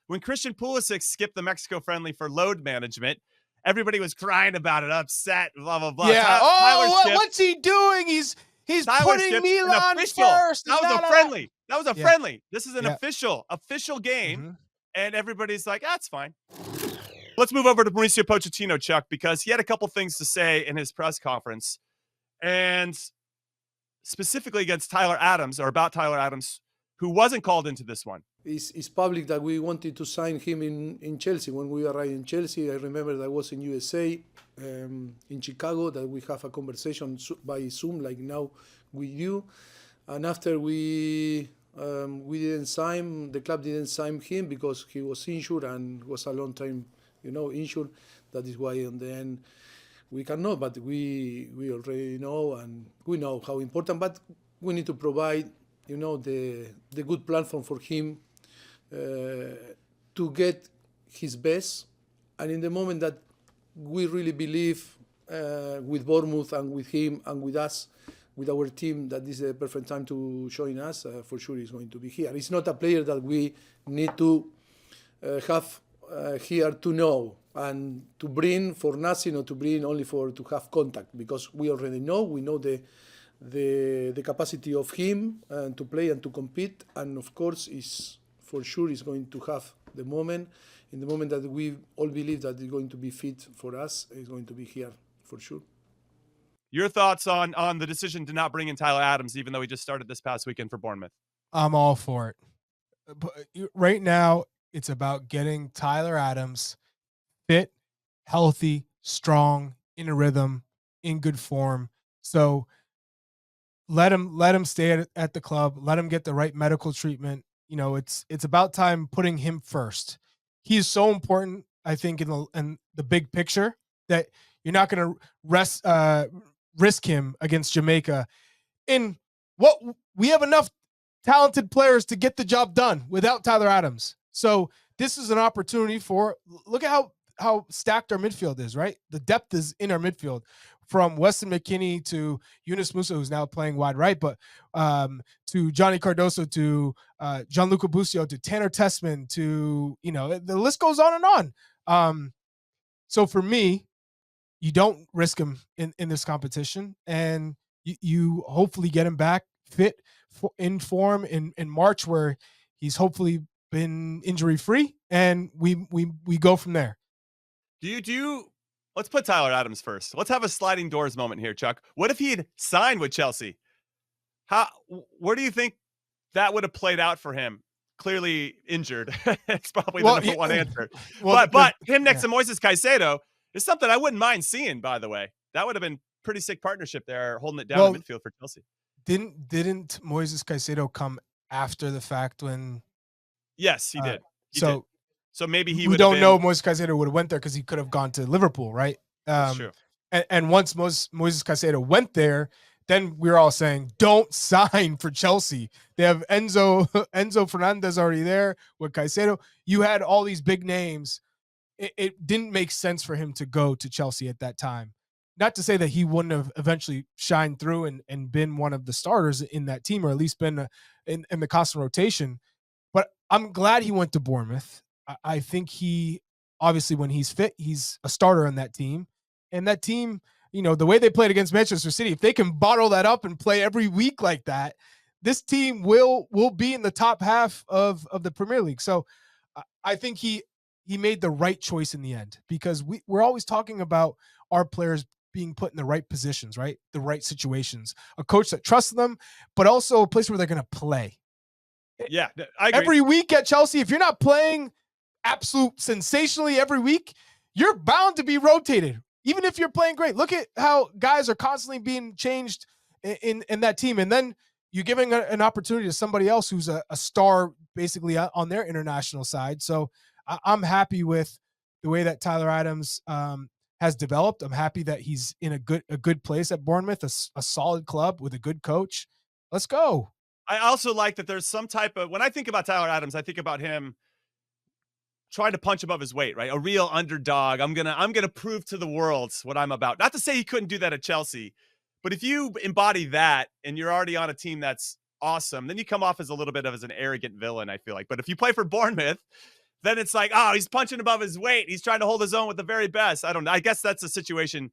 when Christian Pulisic skipped the Mexico friendly for load management, everybody was crying about it, upset, blah, blah, blah. Yeah. What's he doing? He's putting Milan first. That was a friendly. That was a friendly. This is an official game. Mm-hmm. And everybody's like, that's fine. Let's move over to Mauricio Pochettino, Chuck, because he had a couple things to say in his press conference. And specifically against Tyler Adams, or about Tyler Adams, who wasn't called into this one. It's public that we wanted to sign him in Chelsea. When we arrived in Chelsea, I remember that I was in USA, in Chicago, that we have a conversation by Zoom like now with you. And after we didn't sign, the club didn't sign him because he was injured and was a long time, injured. That is why in the end we cannot, but we already know, and we know how important, but we need to provide, the good platform for him to get his best. And in the moment that we really believe with Bournemouth and with him and with us, with our team, that this is the perfect time to join us, for sure he's going to be here. It's not a player that we need to have here to know and to bring for nothing, or to bring only to have contact, because we already know, we know the capacity of him to play and to compete, and of course is for sure is going to have the moment. In the moment that we all believe that he's going to be fit for us, he's going to be here for sure. Your thoughts on the decision to not bring in Tyler Adams, even though he just started this past weekend for Bournemouth? I'm all for it. But right now, it's about getting Tyler Adams fit, healthy, strong, in a rhythm, in good form. So let him stay at the club. Let him get the right medical treatment. It's about time putting him first. He is so important, I think, in the big picture, that you're not going to risk him against Jamaica. In what we have enough talented players to get the job done without Tyler Adams. So this is an opportunity look at how stacked our midfield is, right? The depth is in our midfield, from Weston McKennie to Yunus Musa, who's now playing wide right, but to Johnny Cardoso, to Gianluca Busio, to Tanner Tessman, to, the list goes on and on. So for me, you don't risk him in this competition, and you hopefully get him back fit in form in March, where he's hopefully been injury free, and we go from there. Let's put Tyler Adams first. Let's have a sliding doors moment here, Chuck. What if he had signed with Chelsea? Where do you think that would have played out for him? Clearly injured. It's probably the number one answer. But him next to Moises Caicedo is something I wouldn't mind seeing, by the way. That would have been pretty sick partnership there, holding it down in midfield for Chelsea. Didn't Moises Caicedo come after the fact when? Yes, he did. So maybe he would. We don't know Moises Caicedo would have went there because he could have gone to Liverpool, right? That's true. And once Moises Caicedo went there, then we were all saying, don't sign for Chelsea. They have Enzo Fernandez already there with Caicedo. You had all these big names. It didn't make sense for him to go to Chelsea at that time. Not to say that he wouldn't have eventually shined through and been one of the starters in that team, or at least been in the constant rotation. But I'm glad he went to Bournemouth. I think he, obviously when he's fit, he's a starter on that team. And that team, the way they played against Manchester City, if they can bottle that up and play every week like that, this team will be in the top half of the Premier League. So I think he made the right choice in the end, because we're always talking about our players being put in the right positions, right? The right situations, a coach that trusts them, but also a place where they're going to play. Yeah, I agree. Every week at Chelsea, if you're not playing absolute sensationally every week, you're bound to be rotated, even if you're playing great. Look at how guys are constantly being changed in that team. And then you're giving an opportunity to somebody else who's a star basically on their international side. So I'm happy with the way that Tyler Adams has developed. I'm happy that he's in a good place at Bournemouth, a solid club with a good coach. Let's go. I also like that there's some type of, when I think about Tyler Adams, I think about him trying to punch above his weight, right? A real underdog. I'm gonna prove to the world what I'm about. Not to say he couldn't do that at Chelsea, but if you embody that and you're already on a team that's awesome, then you come off as a little bit of an arrogant villain, I feel like. But if you play for Bournemouth, then it's like, oh, he's punching above his weight. He's trying to hold his own with the very best. I don't know. I guess that's a situation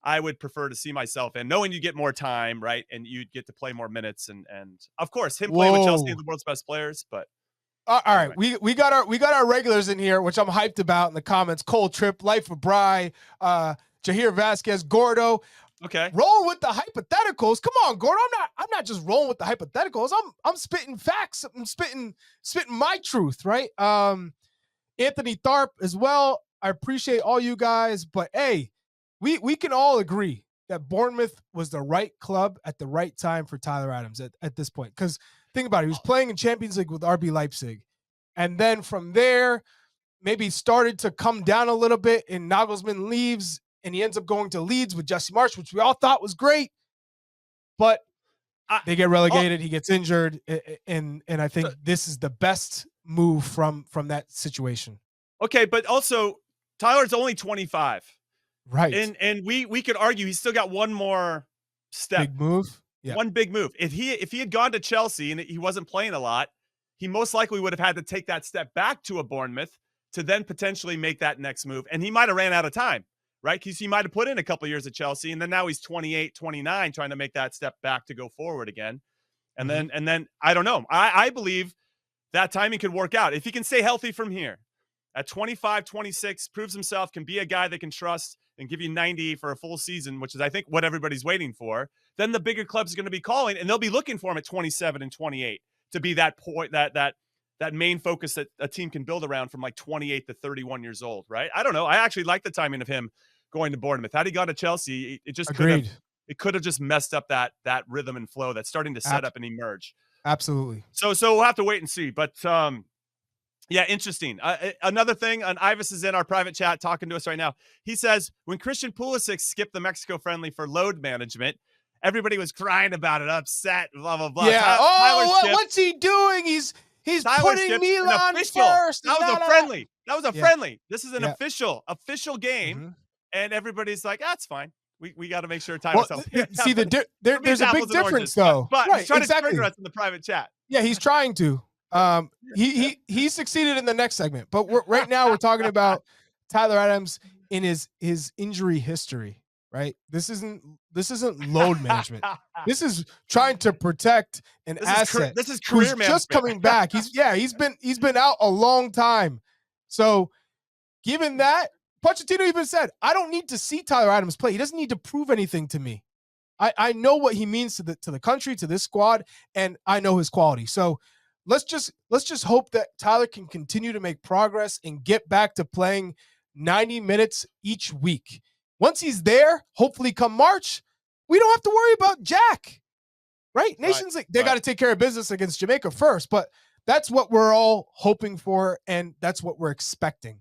I would prefer to see myself in, knowing you get more time, right? And you get to play more minutes. And of course, him playing with Chelsea and the world's best players. But all right, we got our regulars in here, which I'm hyped about in the comments. Cole Tripp, Life of Bry, Jahir Vasquez, Gordo. Okay. Rolling with the hypotheticals. Come on, Gordo. I'm not just rolling with the hypotheticals. I'm spitting facts. I'm spitting my truth, right? Anthony Tharp as well. I appreciate all you guys, but hey, we can all agree that Bournemouth was the right club at the right time for Tyler Adams at this point. Because think about it, he was playing in Champions League with RB Leipzig. And then from there, maybe started to come down a little bit, and Nagelsmann leaves, and he ends up going to Leeds with Jesse Marsch, which we all thought was great. But they get relegated, he gets injured, and I think this is the best move from that situation. Okay, but also Tyler's only 25. Right. And we could argue he's still got one more step. Big move. Yeah. One big move. If he had gone to Chelsea and he wasn't playing a lot, he most likely would have had to take that step back to a Bournemouth to then potentially make that next move. And he might have ran out of time, right? Because he might have put in a couple of years at Chelsea, and then now he's 28, 29, trying to make that step back to go forward again. And then I don't know. I believe that timing could work out. If he can stay healthy from here at 25, 26, proves himself, can be a guy they can trust and give you 90 for a full season, which is, I think, what everybody's waiting for, then the bigger clubs are going to be calling, and they'll be looking for him at 27 and 28 to be that point, that main focus that a team can build around from like 28 to 31 years old, right? I don't know. I actually like the timing of him going to Bournemouth. Had he gone to Chelsea, it just could have just messed up that rhythm and flow that's starting to set up and emerge. Absolutely. So we'll have to wait and see. But yeah, interesting. Another thing, Ivis is in our private chat talking to us right now. He says, when Christian Pulisic skipped the Mexico friendly for load management, everybody was crying about it, upset, blah, blah, blah. Yeah. What's he doing? He's putting Milan first. That was a friendly. That was a friendly. This is an official game. And everybody's like, that's fine. We got to make sure Tyler's healthy. See, there's a big difference, though. But he's trying to trigger us in the private chat. Yeah, he's trying to. He succeeded in the next segment, but right now we're talking about Tyler Adams in his injury history, right? This isn't load management. This is trying to protect an asset. This is career management. Just coming back. He's been out a long time. So given that, Pochettino even said, I don't need to see Tyler Adams play. He doesn't need to prove anything to me. I know what he means to the country, to this squad, and I know his quality. So let's just hope that Tyler can continue to make progress and get back to playing 90 minutes each week. Once he's there, hopefully come March, we don't have to worry about Jack, right? Nations League, they got to take care of business against Jamaica first, but that's what we're all hoping for, and that's what we're expecting.